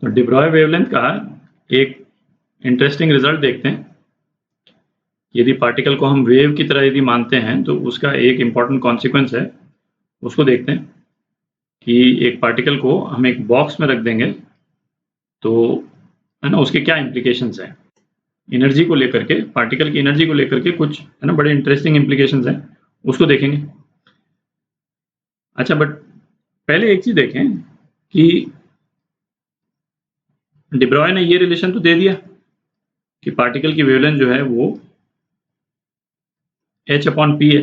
तो डिब्रॉय वेवलेंथ का एक इंटरेस्टिंग रिजल्ट देखते हैं। यदि पार्टिकल को हम वेव की तरह यदि मानते हैं तो उसका एक इम्पॉर्टेंट कॉन्सिक्वेंस है, उसको देखते हैं कि एक पार्टिकल को हम एक बॉक्स में रख देंगे तो है ना, उसके क्या इम्प्लीकेशंस हैं एनर्जी को लेकर के, पार्टिकल की एनर्जी को लेकर के कुछ है ना बड़े इंटरेस्टिंग इम्प्लीकेशंस हैं, उसको देखेंगे। अच्छा, बट पहले एक चीज देखें कि डिब्रॉय ने ये रिलेशन तो दे दिया कि पार्टिकल की वेवलेंथ जो है वो h/p है,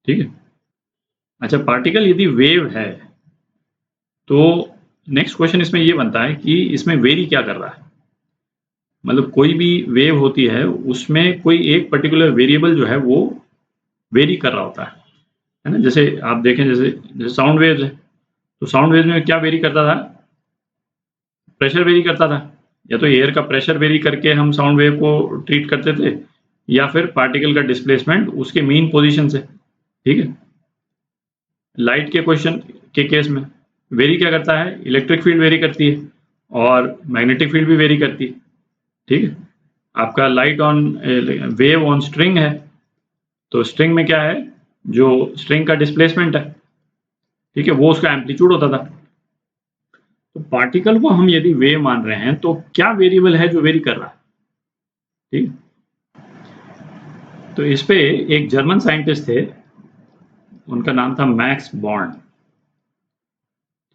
ठीक है। अच्छा, पार्टिकल यदि वेव है तो नेक्स्ट क्वेश्चन इसमें ये बनता है कि इसमें वेरी क्या कर रहा है। मतलब कोई भी वेव होती है उसमें कोई एक पर्टिकुलर वेरिएबल जो है वो वेरी कर रहा होता है ना। जैसे आप देखें, जैसे साउंड वेव्स है, तो साउंड वेव्स में क्या वेरी करता था, प्रेशर वेरी करता था। या तो एयर का प्रेशर वेरी करके हम साउंड वेव को ट्रीट करते थे, या फिर पार्टिकल का डिस्प्लेसमेंट उसके मेन पोजीशन से, ठीक है। लाइट के क्वेश्चन के केस में वेरी क्या करता है, इलेक्ट्रिक फील्ड वेरी करती है और मैग्नेटिक फील्ड भी वेरी करती है, ठीक है। आपका light on wave on string है, तो स्ट्रिंग में क्या है, जो स्ट्रिंग का डिस्प्लेसमेंट है, ठीक है, वो उसका एम्पलीट्यूड होता था। तो पार्टिकल को हम यदि वेव मान रहे हैं तो क्या वेरिएबल है जो वेरी कर रहा है, ठीक। तो इस पे एक जर्मन साइंटिस्ट थे, उनका नाम था मैक्स बॉर्न,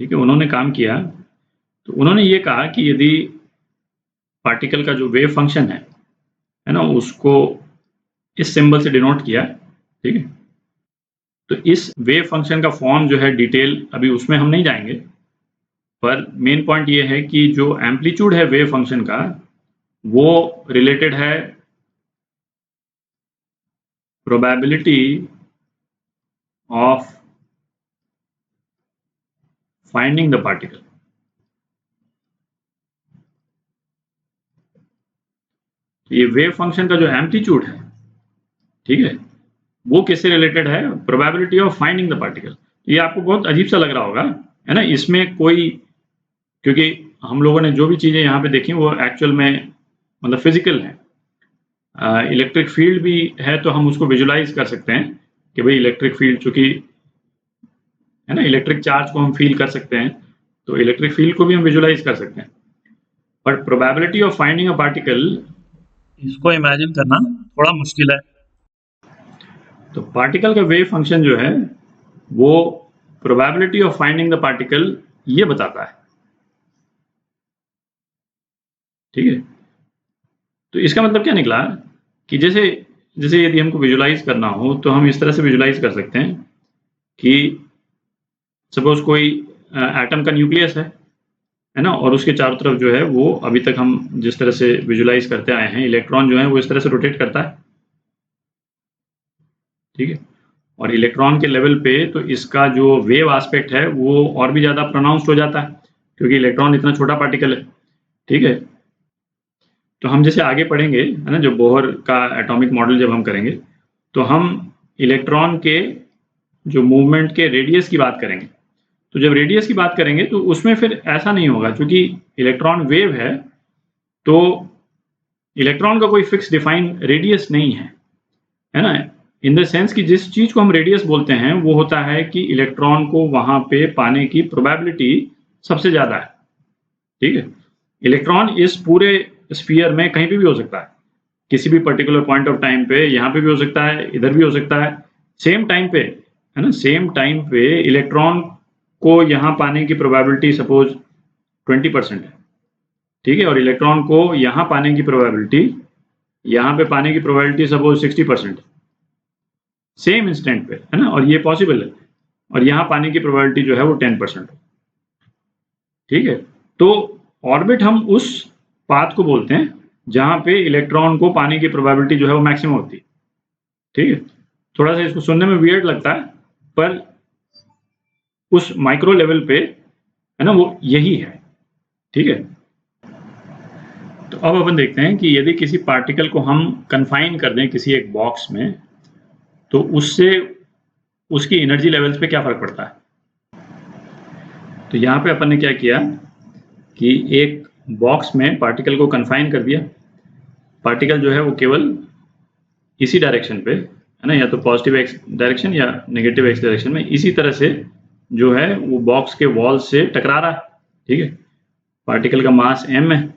ठीक है। उन्होंने काम किया, तो उन्होंने ये कहा कि यदि पार्टिकल का जो वेव फंक्शन है ना, उसको इस सिंबल से डिनोट किया, ठीक है। तो इस वेव फंक्शन का फॉर्म जो है, डिटेल अभी उसमें हम नहीं जाएंगे, पर मेन पॉइंट ये है कि जो एम्पलीट्यूड है वेव फंक्शन का वो रिलेटेड है probability of finding the particle. ये वेव फंक्शन का जो एम्पलीट्यूड है, ठीक है, वो किससे रिलेटेड है, probability of finding the particle. ये आपको बहुत अजीब सा लग रहा होगा, है ना। इसमें कोई, क्योंकि हम लोगों ने जो भी चीजें यहाँ पे देखी वो एक्चुअल में मतलब फिजिकल है। इलेक्ट्रिक फील्ड भी है तो हम उसको विजुलाइज कर सकते हैं कि भाई इलेक्ट्रिक फील्ड, चूंकि है ना, इलेक्ट्रिक चार्ज को हम फील कर सकते हैं, तो इलेक्ट्रिक फील्ड को भी हम विजुलाइज कर सकते हैं। But probability of finding a particle, इसको इमेजिन करना थोड़ा मुश्किल है। तो पार्टिकल का वेव फंक्शन जो है वो probability of finding the particle ये बताता है, ठीक है। तो इसका मतलब क्या निकला कि जैसे जैसे यदि हमको विजुलाइज करना हो तो हम इस तरह से विजुलाइज कर सकते हैं कि सपोज कोई एटम का न्यूक्लियस है ना, और उसके चारों तरफ जो है वो अभी तक हम जिस तरह से विजुलाइज करते आए हैं, इलेक्ट्रॉन जो है वो इस तरह से रोटेट करता है, ठीक है। और इलेक्ट्रॉन के लेवल पे तो इसका जो वेव एस्पेक्ट है वो और भी ज़्यादा प्रोनाउंस्ड हो जाता है, क्योंकि इलेक्ट्रॉन इतना छोटा पार्टिकल है, ठीक है। तो हम जैसे आगे पढ़ेंगे, है ना, जो बोहर का एटॉमिक मॉडल जब हम करेंगे तो हम इलेक्ट्रॉन के जो मूवमेंट के रेडियस की बात करेंगे। तो जब रेडियस की बात करेंगे तो उसमें फिर ऐसा नहीं होगा, क्योंकि इलेक्ट्रॉन वेव है तो इलेक्ट्रॉन का कोई फिक्स डिफाइन रेडियस नहीं है ना। इन द सेंस कि जिस चीज को हम रेडियस बोलते हैं वो होता है कि इलेक्ट्रॉन को वहां पे पाने की प्रोबेबिलिटी सबसे ज्यादा है, ठीक है। इलेक्ट्रॉन इस पूरे स्फीयर में कहीं पे भी हो सकता है, किसी भी पर्टिकुलर पॉइंट ऑफ टाइम पे, यहाँ पे भी हो सकता है, इधर भी हो सकता है, सेम टाइम पे, है ना। सेम टाइम पे इलेक्ट्रॉन को यहाँ पाने की प्रोबेबिलिटी सपोज 20% है, ठीक है। और इलेक्ट्रॉन को यहाँ पाने की प्रोबेबिलिटी, यहाँ पे पाने की प्रोबेबिलिटी सपोज 60% है, सेम इंस्टेंट पे, है ना, और ये पॉसिबल है। और यहाँ पाने की प्रोबेबिलिटी जो है वो 10% है, ठीक है। तो ऑर्बिट हम उस पाथ को बोलते हैं जहाँ पे इलेक्ट्रॉन को पाने की प्रोबेबिलिटी जो है वो मैक्सिमम होती है, ठीक है। थोड़ा सा इसको सुनने में वियर्ड लगता है, पर उस माइक्रो लेवल पे, है ना, वो यही है, ठीक है। तो अब अपन देखते हैं कि यदि किसी पार्टिकल को हम कन्फाइन कर दें किसी एक बॉक्स में तो उससे उसकी एनर्जी लेवल्स पे क्या फर्क पड़ता है। तो यहाँ पे अपन ने क्या किया कि एक बॉक्स में पार्टिकल को कन्फाइन कर दिया, पार्टिकल जो है वो केवल इसी डायरेक्शन पे है ना, या तो पॉजिटिव एक्स डायरेक्शन या नेगेटिव एक्स डायरेक्शन में इसी तरह से जो है वो बॉक्स के वॉल से टकरा रहा है, ठीक है। पार्टिकल का मास m है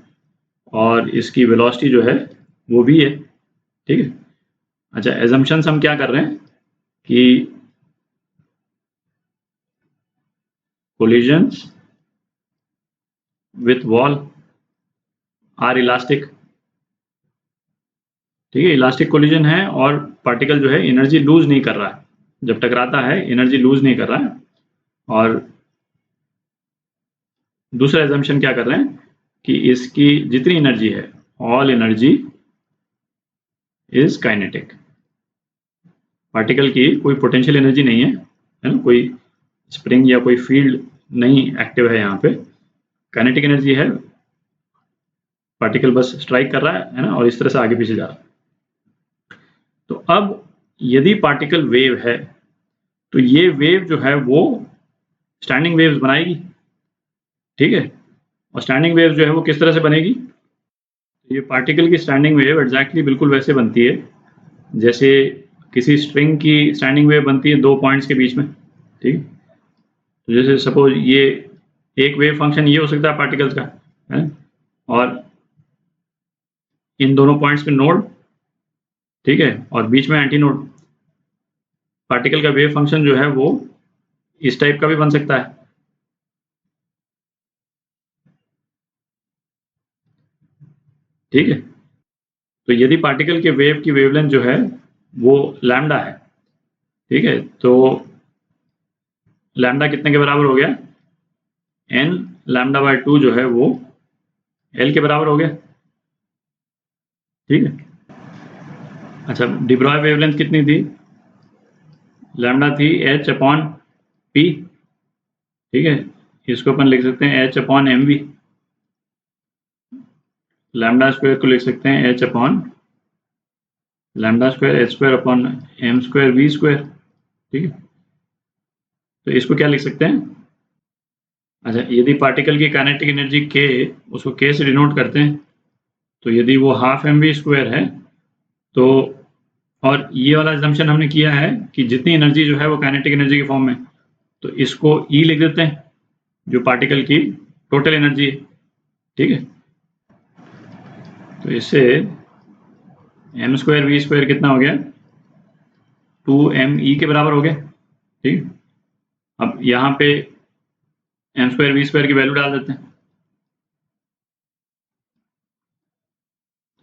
और इसकी वेलोसिटी जो है वो v है, ठीक है। अच्छा, एजम्पशंस हम क्या कर रहे हैं कि collisions with wall are elastic, ठीक है, इलास्टिक कोलिजन है और पार्टिकल जो है एनर्जी लूज नहीं कर रहा है, जब टकराता है एनर्जी लूज नहीं कर रहा है। और दूसरा एजम्पशन क्या कर रहे हैं कि इसकी जितनी एनर्जी है, all energy is kinetic. Particle की कोई पोटेंशियल एनर्जी नहीं है ना, कोई स्प्रिंग या कोई फील्ड नहीं एक्टिव है यहाँ पे, काइनेटिक एनर्जी है, पार्टिकल बस स्ट्राइक कर रहा है ना, और इस तरह से आगे पीछे जा रहा है। तो अब यदि पार्टिकल वेव है तो ये वेव जो है वो स्टैंडिंग वेव्स बनाएगी, ठीक है। और स्टैंडिंग वेव जो है वो किस तरह से बनेगी, ये पार्टिकल की स्टैंडिंग वेव एग्जैक्टली बिल्कुल वैसे बनती है जैसे किसी स्ट्रिंग की स्टैंडिंग वेव बनती है दो पॉइंट्स के बीच में, ठीक। तो जैसे सपोज ये एक वेव फंक्शन ये हो सकता है पार्टिकल्स का है, और इन दोनों पॉइंट्स पे नोड, ठीक है, और बीच में एंटी नोड। पार्टिकल का वेव फंक्शन जो है वो इस टाइप का भी बन सकता है, ठीक है। तो यदि पार्टिकल के वेव की वेवलेंथ जो है वो लैम्डा है, ठीक है, तो लैम्डा कितने के बराबर हो गया, n लैम्डा बाय 2 जो है वो l के बराबर हो गया, ठीक है। अच्छा, डिब्रॉय वेवलेंथ कितनी थी, लैम्डा थी h अपॉन p, ठीक है। इसको अपन लिख सकते हैं h upon M V, lambda square को लिख सकते हैं h upon lambda square h square upon m square v square, ठीक है। तो इसको क्या लिख सकते हैं, अच्छा, यदि पार्टिकल की काइनेटिक एनर्जी k, उसको k से डिनोट करते हैं, तो यदि वो हाफ एम वी स्क्वायर है तो, और ये वाला एजम्पशन हमने किया है कि जितनी एनर्जी जो है वो काइनेटिक एनर्जी के फॉर्म में, तो इसको E लिख देते हैं जो पार्टिकल की टोटल एनर्जी है, ठीक है। तो इससे m स्क्वायर वी स्क्वायर कितना हो गया, 2me के बराबर हो गया, ठीक। अब यहाँ पे m स्क्वायर वी स्क्वायर की वैल्यू डाल देते हैं,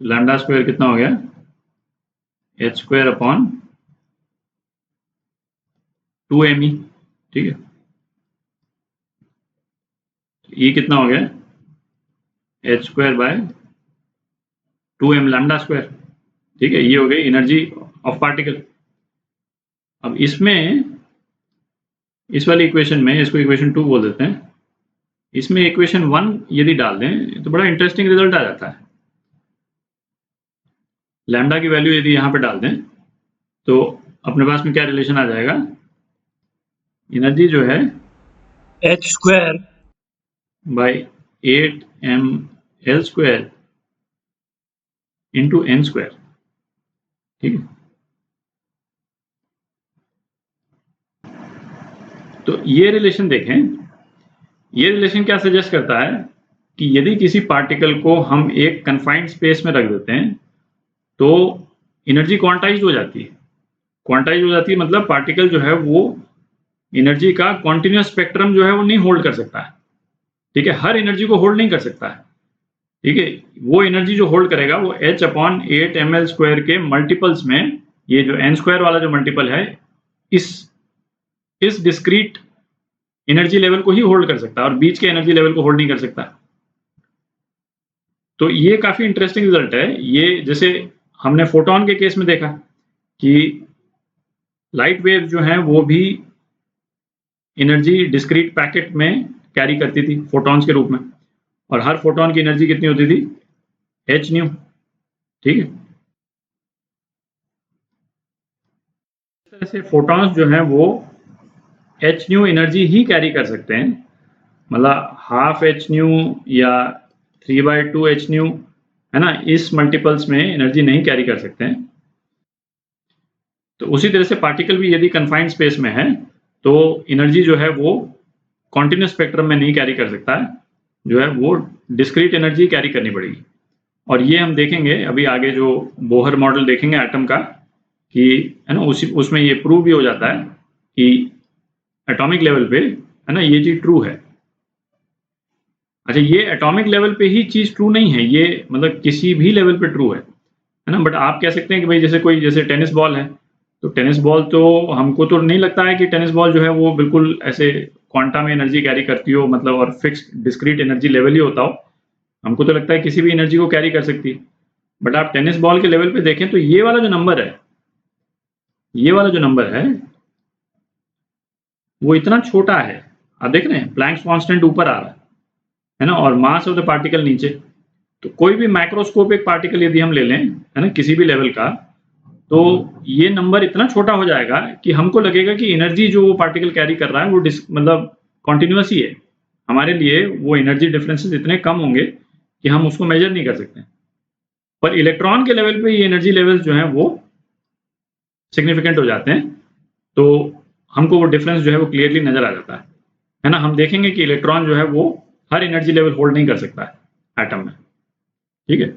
तो लैम्डा स्क्वायर कितना हो गया, h स्क्वायर अपॉन 2me, ठीक है। E कितना हो गया, h square by 2m lambda square, ठीक है। ये हो गई एनर्जी ऑफ पार्टिकल। अब इसमें इस वाली इक्वेशन में, इसको इक्वेशन 2 बोल देते हैं, इसमें इक्वेशन 1 यदि डाल दें तो बड़ा इंटरेस्टिंग रिजल्ट आ जाता है। लैम्डा की वैल्यू यदि यहाँ पे डाल दें तो अपने पास में क्या रिलेशन आ जाएगा, एनर्जी जो है h square by 8ml square into n square, ठीक है। तो ये रिलेशन देखें, ये रिलेशन क्या सजेस्ट करता है कि यदि किसी पार्टिकल को हम एक कन्फाइंड स्पेस में रख देते हैं तो एनर्जी क्वांटाइज्ड हो जाती है। क्वांटाइज हो जाती है मतलब पार्टिकल जो है वो एनर्जी का कॉन्टिन्यूस स्पेक्ट्रम जो है वो नहीं होल्ड कर सकता है, ठीक है, हर एनर्जी को होल्ड नहीं कर सकता है, ठीक है। वो एनर्जी जो होल्ड करेगा वो h अपॉन 8ml स्क्वायर के मल्टीपल्स में, ये जो n स्क्वायर वाला जो मल्टीपल है इस डिस्क्रीट एनर्जी लेवल को ही होल्ड कर सकता है, और बीच के एनर्जी लेवल को होल्ड नहीं कर सकता। तो ये काफी इंटरेस्टिंग रिजल्ट है। ये जैसे हमने फोटोन के केस में देखा कि लाइट वेव जो है वो भी एनर्जी डिस्क्रीट पैकेट में कैरी करती थी फोटॉन्स के रूप में, और हर फोटोन की एनर्जी कितनी होती थी, h न्यू, ठीक है। इस तरह से फोटॉन्स जो हैं वो h न्यू एनर्जी ही कैरी कर सकते हैं, मतलब हाफ एच न्यू या 3/2 एच न्यू, है ना, इस मल्टीपल्स में एनर्जी नहीं कैरी कर सकते हैं। तो उसी तरह से पार्टिकल भी यदि कन्फाइंड स्पेस में है तो एनर्जी जो है वो कॉन्टिन्यूस स्पेक्ट्रम में नहीं कैरी कर सकता है, जो है वो डिस्क्रीट एनर्जी कैरी करनी पड़ेगी। और ये हम देखेंगे अभी आगे, जो बोहर मॉडल देखेंगे एटम का, कि है ना उसमें ये प्रूव भी हो जाता है कि एटॉमिक लेवल पे, है ना, ये चीज ट्रू है। अच्छा, ये एटॉमिक लेवल पे ही चीज ट्रू नहीं है, ये मतलब किसी भी लेवल पे ट्रू है ना। बट आप कह सकते हैं कि भाई जैसे टेनिस बॉल है, तो टेनिस बॉल तो हमको तो नहीं लगता है कि टेनिस बॉल जो है वो बिल्कुल ऐसे क्वांटा में एनर्जी कैरी करती हो, मतलब और फिक्स डिस्क्रीट एनर्जी लेवल ही होता हो। हमको तो लगता है किसी भी एनर्जी को कैरी कर सकती है। बट आप टेनिस बॉल के लेवल पे देखें तो ये वाला जो नंबर है, ये वाला जो नंबर है वो इतना छोटा है। आप देख रहे हैं प्लैंक्स कांस्टेंट ऊपर आ रहा है ना, और मास ऑफ द पार्टिकल नीचे। तो कोई भी माइक्रोस्कोपिक पार्टिकल यदि हम ले लें, है ना, किसी भी लेवल का, तो ये नंबर इतना छोटा हो जाएगा कि हमको लगेगा कि एनर्जी जो वो पार्टिकल कैरी कर रहा है वो मतलब कॉन्टिन्यूस ही है। हमारे लिए वो एनर्जी डिफरेंसेस इतने कम होंगे कि हम उसको मेजर नहीं कर सकते। पर इलेक्ट्रॉन के लेवल पे ये एनर्जी लेवल्स जो हैं वो सिग्निफिकेंट हो जाते हैं, तो हमको वो डिफरेंस जो है वो क्लियरली नजर आ जाता है ना। हम देखेंगे कि इलेक्ट्रॉन जो है वो हर एनर्जी लेवल होल्ड नहीं कर सकता है एटम में, ठीक है।